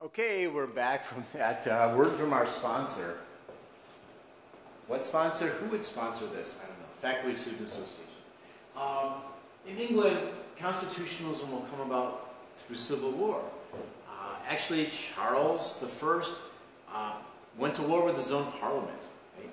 Okay, we're back from that word from our sponsor. What sponsor? Who would sponsor this? I don't know. Faculty Student Association. In England, constitutionalism will come about through civil war. Actually, Charles I went to war with his own parliament. Right?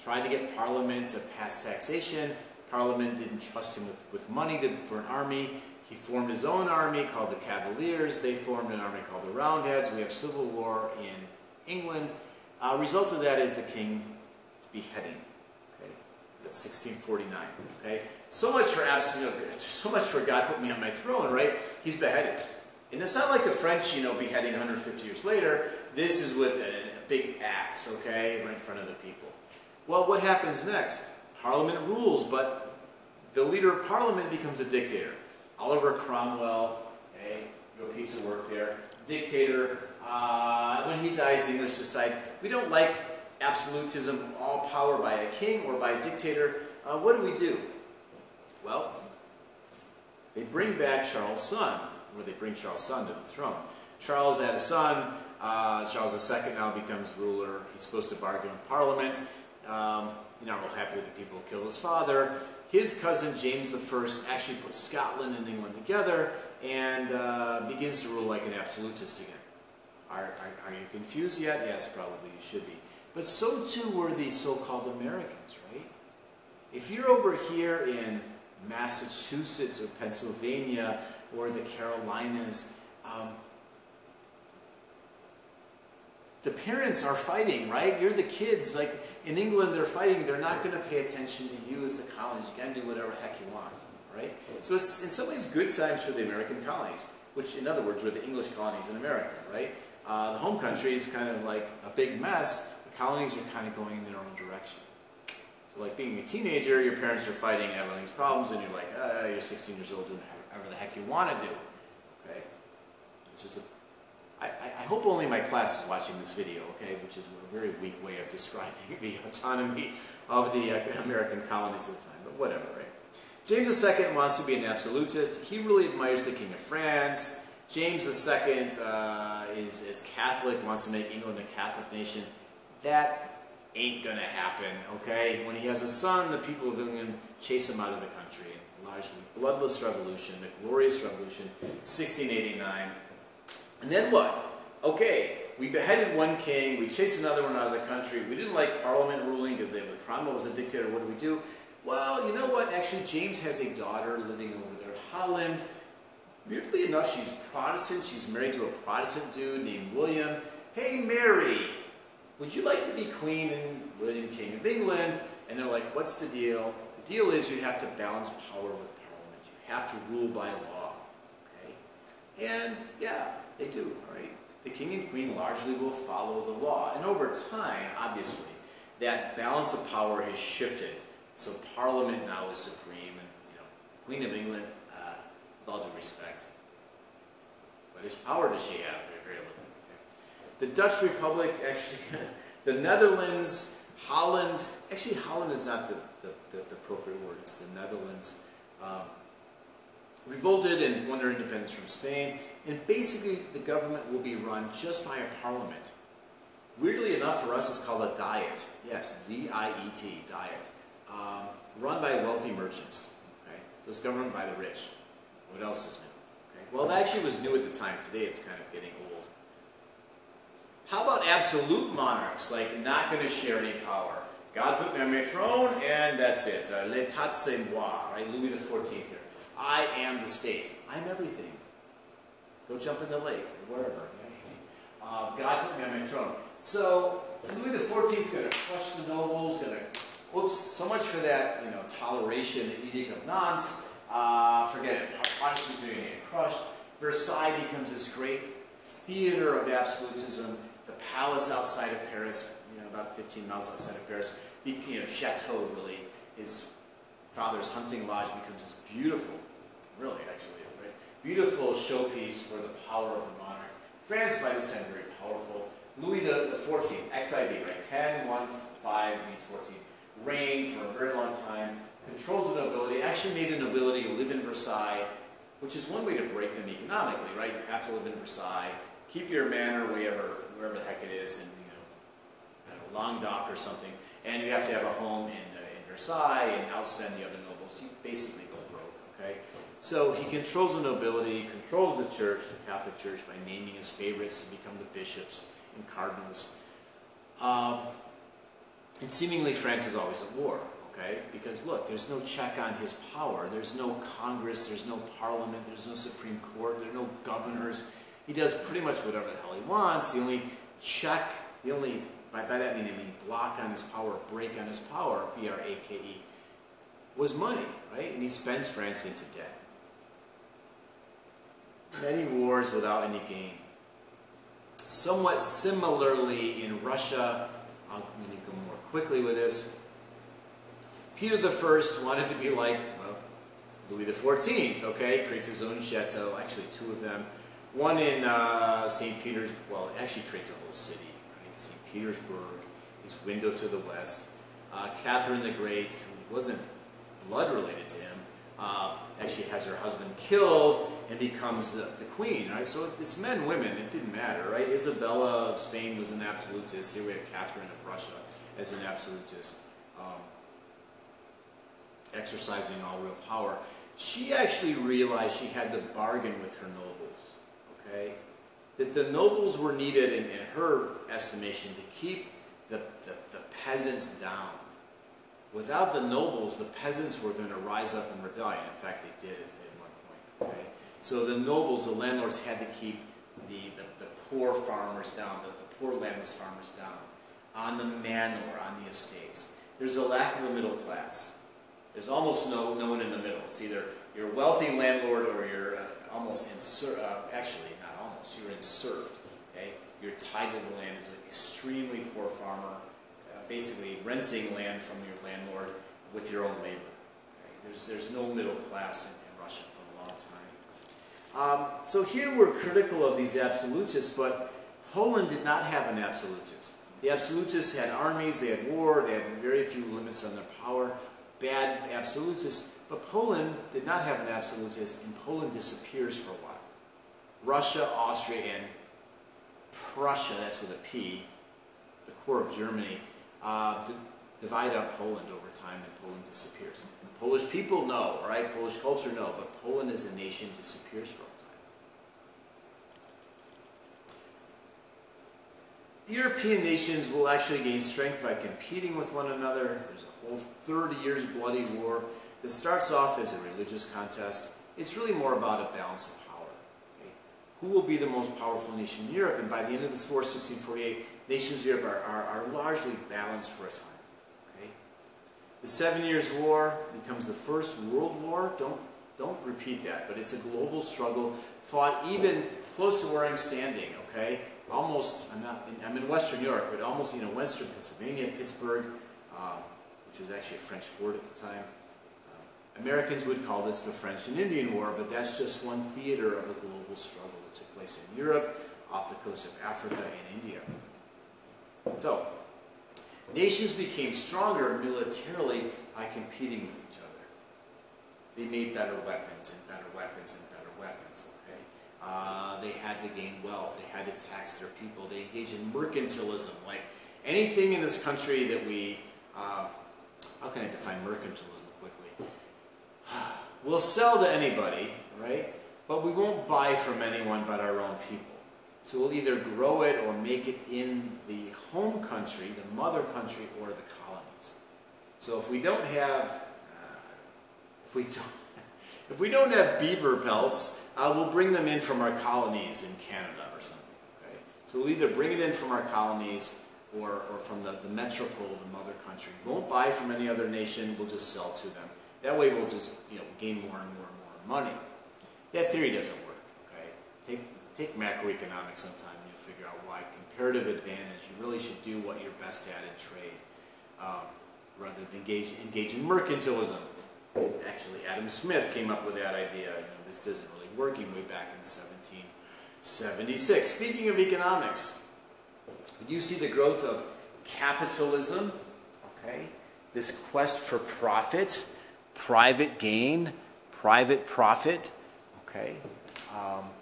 Tried to get parliament to pass taxation. Parliament didn't trust him with money for an army. He formed his own army called the Cavaliers. They formed an army called the Roundheads. We have civil war in England. Result of that is the king's beheading. Okay, that's 1649. Okay, so much for God put me on my throne, right? He's beheaded, and it's not like the French, beheading 150 years later. This is with a big axe, okay, right in front of the people. Well, what happens next? Parliament rules, but the leader of Parliament becomes a dictator. Oliver Cromwell, okay, real piece of work there. Dictator. When he dies, the English decide, we don't like absolutism, all power by a king or by a dictator. What do we do? Well, they bring back Charles' son, or they bring Charles' son to the throne. Charles had a son. Charles II now becomes ruler. He's supposed to bargain with Parliament. Not real happy with the people who killed his father. His cousin James I actually puts Scotland and England together and begins to rule like an absolutist again. Are you confused yet? Yes, probably you should be. But so too were the so-called Americans, right? If you're over here in Massachusetts or Pennsylvania or the Carolinas, the parents are fighting, right? You're the kids. Like in England, they're fighting. They're not going to pay attention to you as the colonies. You can do whatever the heck you want, right? So it's in some ways good times for the American colonies, which in other words were the English colonies in America, right? The home country is kind of like a big mess. The colonies are kind of going in their own direction. So like being a teenager, your parents are fighting and having these problems, and you're like, you're 16 years old doing whatever the heck you want to do, okay? Which is I hope only my class is watching this video, okay, which is a very weak way of describing the autonomy of the American colonies at the time, but whatever, right? James II wants to be an absolutist. He really admires the King of France. James II is Catholic, wants to make England a Catholic nation. That ain't going to happen, okay? When he has a son, the people of England chase him out of the country. Largely bloodless revolution, the glorious revolution, 1689. And then what? Okay, we beheaded one king, we chased another one out of the country, we didn't like Parliament ruling because Cromwell was a dictator, what do we do? Well, you know what? Actually, James has a daughter living over there in Holland. Weirdly enough, she's Protestant, she's married to a Protestant dude named William. Hey, Mary, would you like to be queen and William King of England? And they're like, what's the deal? The deal is you have to balance power with Parliament. You have to rule by law, okay? And, yeah. They do, right? The king and queen largely will follow the law. And over time, obviously, that balance of power has shifted. So Parliament now is supreme. And, Queen of England, with all due respect. What power does she have? Very little. Okay. The Dutch Republic, actually, the Netherlands, Holland. Actually, Holland is not the appropriate word. It's the Netherlands. Revolted and won their independence from Spain. And basically, the government will be run just by a parliament. Weirdly enough, for us, it's called a diet. Yes, D-I-E-T, diet. Run by wealthy merchants. Okay? So it's governed by the rich. What else is new? Okay? Well, it actually was new at the time. Today, it's kind of getting old. How about absolute monarchs, like not going to share any power? God put me on my throne, and that's it. L'état c'est moi, right? Louis XIV here. I am the state. I'm everything. Go jump in the lake, or wherever. God put me on my throne. So, Louis XIV is going to crush the nobles, so much for that, toleration, the Edict of Nantes. Forget it. Protestants are going to get crushed. Versailles becomes this great theater of absolutism. The palace outside of Paris, about 15 miles outside of Paris, chateau really, his father's hunting lodge becomes this beautiful, really actually, right? Beautiful showpiece for the power of the monarch. France by this time very powerful. Louis XIV, XIV, right? 10, 1, 5 means 14. Reigned for a very long time, controls the nobility, actually made the nobility live in Versailles, which is one way to break them economically, right? You have to live in Versailles, keep your manor wherever the heck it is, in Languedoc or something, and you have to have a home in Versailles and outspend the other nobles. You basically go broke, okay? So he controls the nobility, controls the church, the Catholic Church, by naming his favorites to become the bishops and cardinals. And seemingly France is always at war, okay? Because look, there's no check on his power. There's no Congress, there's no Parliament, there's no Supreme Court, there are no governors. He does pretty much whatever the hell he wants. The only check, by that I mean block on his power, break on his power, B-R-A-K-E, was money, right? And he spends France into debt. Many wars without any gain. Somewhat similarly in Russia, I'm going to go more quickly with this. Peter I wanted to be like, well, Louis XIV, okay? Creates his own chateau, actually two of them. One in St. Peter's, well, it actually creates a whole city, right? St. Petersburg, his window to the west. Catherine the Great, who wasn't blood related to him, actually has her husband killed and becomes the queen, right? So it's men, women, it didn't matter, right? Isabella of Spain was an absolutist. Here we have Catherine of Russia as an absolutist, exercising all real power. She actually realized she had to bargain with her nobles, okay? That the nobles were needed, in her estimation, to keep the peasants down. Without the nobles, the peasants were going to rise up in rebellion. In fact, they did at one point, okay? So the nobles, the landlords, had to keep the poor farmers down, the poor landless farmers down, on the manor, on the estates. There's a lack of a middle class. There's almost no one in the middle. It's either you're a wealthy landlord or you're almost actually not almost, you're inserved. Okay? You're tied to the land as an extremely poor farmer, basically renting land from your landlord with your own labor. Okay? There's no middle class in Russia for a long time. So here we're critical of these absolutists, but Poland did not have an absolutist. The absolutists had armies, they had war, they had very few limits on their power. Bad absolutists, but Poland did not have an absolutist, and Poland disappears for a while. Russia, Austria, and Prussia, that's with a P, the core of Germany, divide up Poland over time, and Poland disappears. The Polish people know, right? Polish culture know, but Poland as a nation disappears for a time. European nations will actually gain strength by competing with one another. There's a whole 30 years bloody war that starts off as a religious contest. It's really more about a balance of power. Okay? Who will be the most powerful nation in Europe? And by the end of this war, 1648, nations of Europe are largely balanced for a time. Okay? The 7 Years' War becomes the First World War. Don't repeat that, but it's a global struggle fought even close to where I'm standing. Okay? Almost, I'm in Western Europe, but almost, Western Pennsylvania, Pittsburgh, which was actually a French fort at the time. Americans would call this the French and Indian War, but that's just one theater of a global struggle that took place in Europe, off the coast of Africa and India. So, nations became stronger militarily by competing with each other. They made better weapons and better weapons and better weapons. They had to gain wealth. They had to tax their people. They engaged in mercantilism. Like anything in this country that we, how can I define mercantilism quickly? We'll sell to anybody, right? But we won't buy from anyone but our own people. So we'll either grow it or make it in the home country, the mother country, or the colonies. So if we don't have, if we don't have beaver pelts, we'll bring them in from our colonies in Canada or something. Okay? So we'll either bring it in from our colonies or from the metropole, the mother country. We won't buy from any other nation. We'll just sell to them. That way we'll just gain more and more and more money. That theory doesn't work. Okay? Take macroeconomics sometime and you'll figure out why. Comparative advantage. You really should do what you're best at in trade rather than engage in mercantilism. Actually, Adam Smith came up with that idea. This doesn't really working way back in 1776. Speaking of economics, do you see the growth of capitalism? Okay, this quest for profit, private gain, private profit. Okay,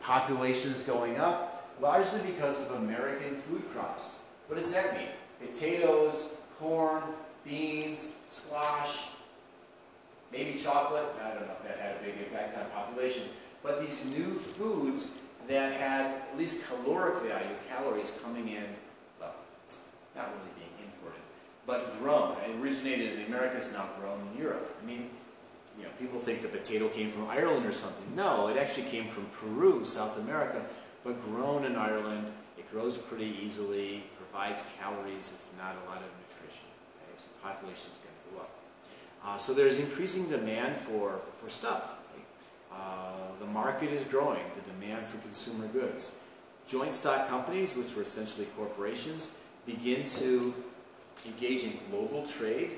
populations going up. largely because of American food crops. What does that mean? Potatoes, corn, beans, squash, maybe chocolate. I don't know if that had a big impact on population. But these new foods that had at least caloric value, calories coming in, well, not really being imported, but grown. It originated in the Americas, now grown in Europe. I mean, you know, people think the potato came from Ireland or something. No, it actually came from Peru, South America, but grown in Ireland. It grows pretty easily, provides calories, if not a lot of nutrition. Okay? So population is going to go up. So there's increasing demand for stuff. The market is growing, the demand for consumer goods. Joint stock companies, which were essentially corporations, begin to engage in global trade,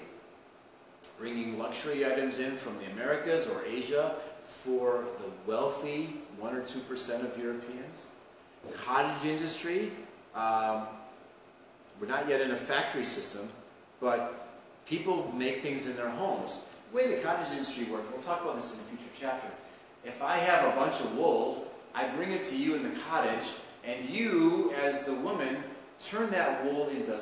bringing luxury items in from the Americas or Asia for the wealthy 1 or 2% of Europeans. Cottage industry, we're not yet in a factory system, but people make things in their homes. The way the cottage industry works, we'll talk about this in a future chapter. If I have a bunch of wool, I bring it to you in the cottage, and you, as the woman, turn that wool into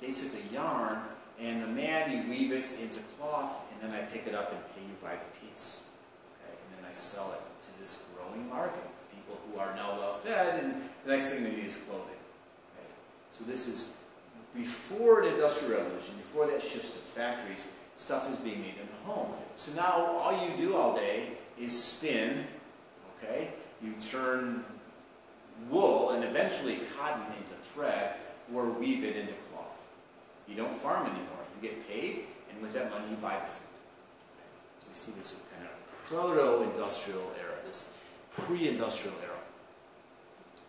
basically yarn, and the man, you weave it into cloth, and then I pick it up and pay you by the piece. Okay? And then I sell it to this growing market of people who are now well fed, and the next thing they need is clothing. Okay? So this is before the Industrial Revolution, before that shifts to factories, stuff is being made in the home. So now all you do all day is spin, okay? You turn wool and eventually cotton into thread or weave it into cloth. You don't farm anymore. You get paid, and with that money you buy the food. Okay? So we see this kind of proto-industrial era, this pre-industrial era.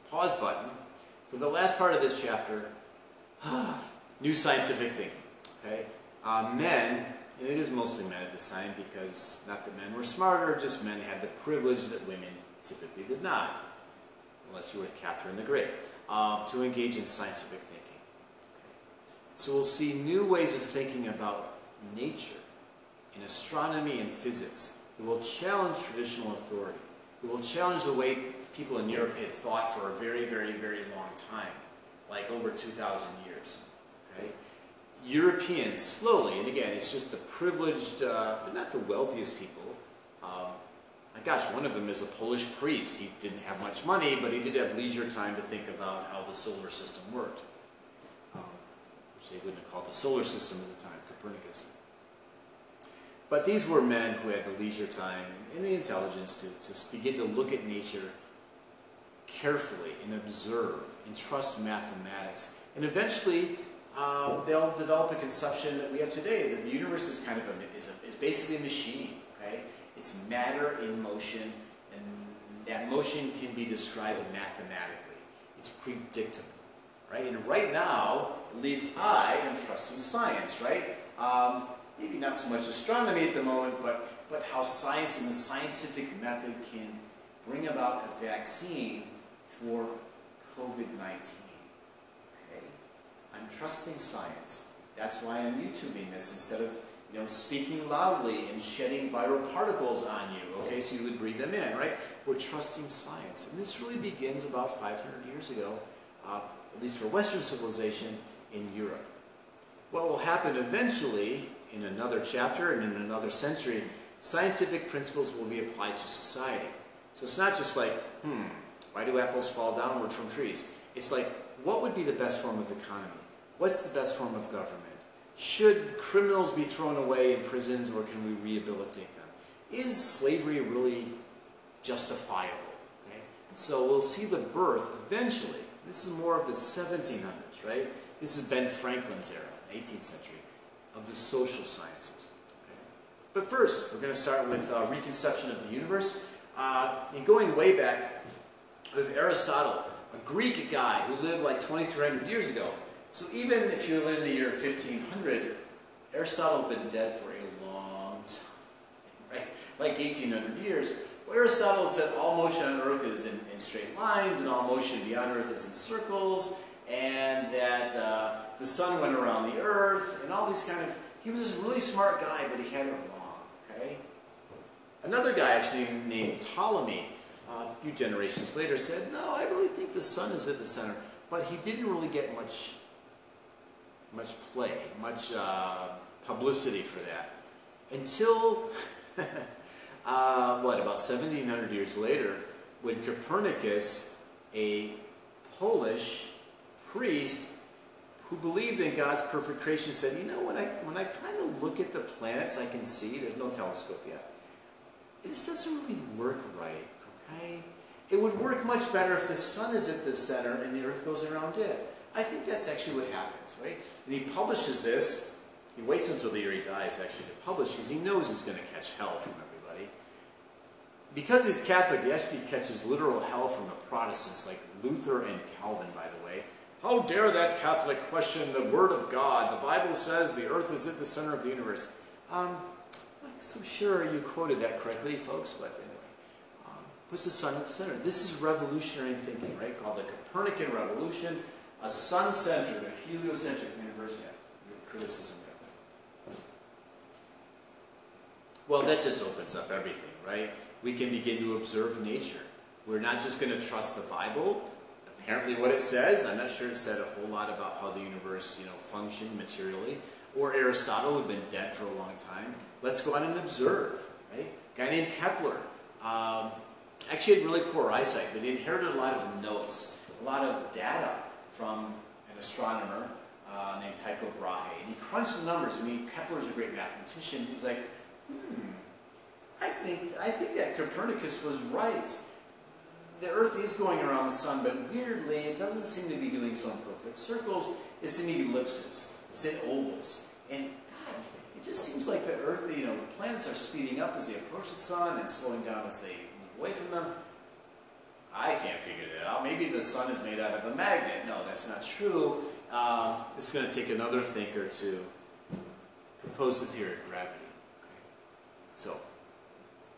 Pause button. For the last part of this chapter, new scientific thinking. Okay? Men, and it is mostly men at this time because not that men were smarter, just men had the privilege that women typically did not, unless you were Catherine the Great, to engage in scientific thinking. Okay. So we'll see new ways of thinking about nature in astronomy and physics that will challenge traditional authority, that will challenge the way people in Europe had thought for a very, very, very long time, like over 2,000 years. Okay? Europeans, slowly, and again, it's just the privileged, but not the wealthiest people. My gosh, one of them is a Polish priest. He didn't have much money, but he did have leisure time to think about how the solar system worked, which they wouldn't have called the solar system at the time, Copernicus. But these were men who had the leisure time and the intelligence to begin to look at nature carefully and observe and trust mathematics. And eventually, they'll develop a conception that we have today, that the universe is kind of is basically a machine. Okay? It's matter in motion, and that motion can be described mathematically. It's predictable, right? And right now, at least I am trusting science, right? Maybe not so much astronomy at the moment, but how science and the scientific method can bring about a vaccine for COVID-19. I'm trusting science. That's why I'm YouTubing this instead of, you know, speaking loudly and shedding viral particles on you, okay, so you would breathe them in, right? We're trusting science. And this really begins about 500 years ago, at least for Western civilization, in Europe. What will happen eventually, in another chapter and in another century, scientific principles will be applied to society. So it's not just like, why do apples fall downward from trees? It's like, what would be the best form of economy? What's the best form of government? Should criminals be thrown away in prisons, or can we rehabilitate them? Is slavery really justifiable? Okay? So we'll see the birth eventually. This is more of the 1700s, right? This is Ben Franklin's era, 18th century, of the social sciences. Okay? But first, we're going to start with reconception of the universe. And going way back with Aristotle, a Greek guy who lived like 2,300 years ago. So even if you live in the year 1500, Aristotle had been dead for a long time, right? Like 1,800 years. Well, Aristotle said all motion on Earth is in straight lines, and all motion beyond Earth is in circles, and that the sun went around the Earth, and all these kind of... He was this really smart guy, but he had it wrong, okay? Another guy actually named Ptolemy a few generations later said, no, I really think the sun is at the center. But he didn't really get much play, much publicity for that. Until, about 1700 years later, when Copernicus, a Polish priest who believed in God's perfect creation, said, you know, when I kind of look at the planets, I can see, there's no telescope yet, this doesn't really work right, okay? It would work much better if the sun is at the center and the earth goes around it. I think that's actually what happens, right? And he publishes this. He waits until the year he dies, actually, to publish, because he knows he's going to catch hell from everybody. Because he's Catholic, he actually catches literal hell from the Protestants, like Luther and Calvin, by the way. How dare that Catholic question the Word of God? The Bible says the earth is at the center of the universe. I'm not so sure you quoted that correctly, folks, but anyway. Puts the sun at the center. This is revolutionary thinking, right? Called the Copernican Revolution, a sun-centered, a heliocentric universe. Yeah, criticism there. Well, that just opens up everything, right? We can begin to observe nature. We're not just going to trust the Bible. Apparently what it says, I'm not sure it said a whole lot about how the universe, functioned materially. Or Aristotle, who'd been dead for a long time. Let's go out and observe, right? A guy named Kepler. Actually had really poor eyesight, but he inherited a lot of notes, a lot of data from an astronomer named Tycho Brahe. And he crunched the numbers. I mean, Kepler's a great mathematician. He's like, I think that Copernicus was right. The Earth is going around the sun, but weirdly, it doesn't seem to be doing so in perfect circles. It's in ellipses. It's in ovals. And God, it just seems like the Earth, the planets are speeding up as they approach the sun and slowing down as they away from them. I can't figure that out. Maybe the sun is made out of a magnet. No, that's not true. It's going to take another thinker to propose the theory of gravity. Okay. So,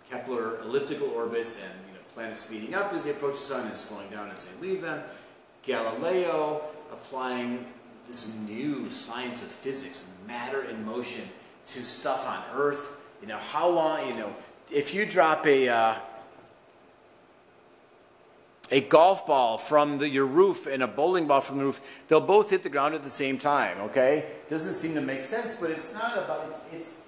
Kepler, elliptical orbits and planets speeding up as they approach the sun and slowing down as they leave them. Galileo applying this new science of physics, matter in motion, to stuff on Earth. How long, if you drop a golf ball from your roof and a bowling ball from the roof, they'll both hit the ground at the same time, okay? Doesn't seem to make sense, but it's not about, it's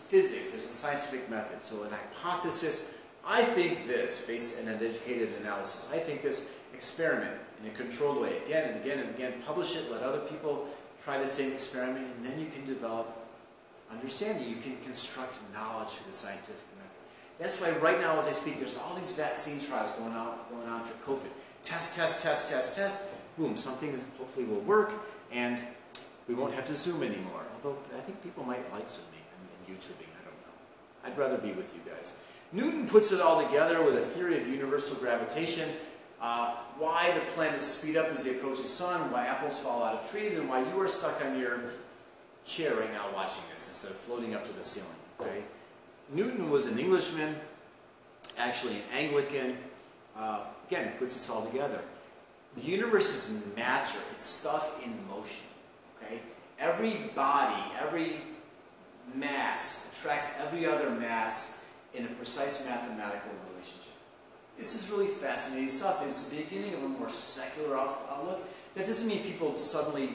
physics, there's a scientific method. So an hypothesis, I think this, based on an educated analysis, I think this experiment in a controlled way, again and again and again, publish it, let other people try the same experiment, and then you can develop understanding. You can construct knowledge through the scientific method. That's why right now as I speak, there's all these vaccine trials going on for COVID. Test, test, test, test, test. Boom, something hopefully will work, and we won't have to Zoom anymore. Although I think people might like Zooming and YouTubing, I don't know. I'd rather be with you guys. Newton puts it all together with a theory of universal gravitation, why the planets speed up as they approach the sun, why apples fall out of trees, and why you are stuck on your chair right now watching this instead of floating up to the ceiling. Okay? Newton was an Englishman, actually an Anglican. Again, he puts this all together. The universe is matter. It's stuff in motion. Okay? Every body, every mass attracts every other mass in a precise mathematical relationship. This is really fascinating stuff. It's the beginning of a more secular outlook. That doesn't mean people suddenly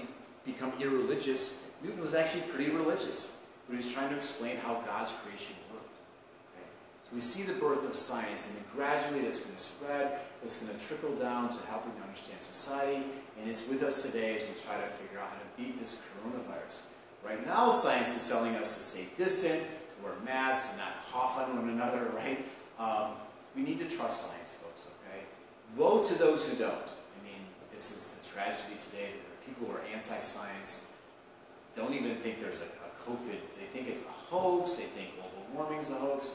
become irreligious. Newton was actually pretty religious, but he was trying to explain how God's creation worked. Okay? So we see the birth of science, and then gradually that's going to spread, it's going to trickle down to helping to understand society, and it's with us today as we try to figure out how to beat this coronavirus. Right now, science is telling us to stay distant, to wear masks, to not cough on one another, right? We need to trust science, folks, okay? Woe to those who don't. I mean, this is the tragedy today. There are people who are anti-science, don't even think there's a COVID. They think it's a hoax. They think global warming's a hoax.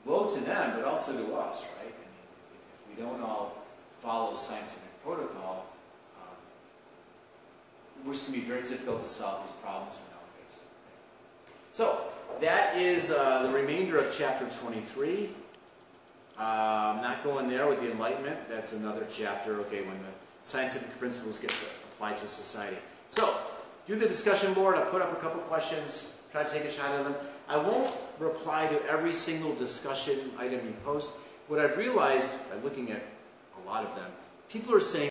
Woe to them, but also to us, right? I mean, if we don't all follow scientific protocol, we're just going to be very difficult to solve these problems we now face. Okay? So, that is the remainder of chapter 23. I'm not going there with the Enlightenment. That's another chapter, okay, when the scientific principles get applied to society. So, do the discussion board. I put up a couple questions, try to take a shot at them. I won't reply to every single discussion item you post. What I've realized by looking at a lot of them, people are saying,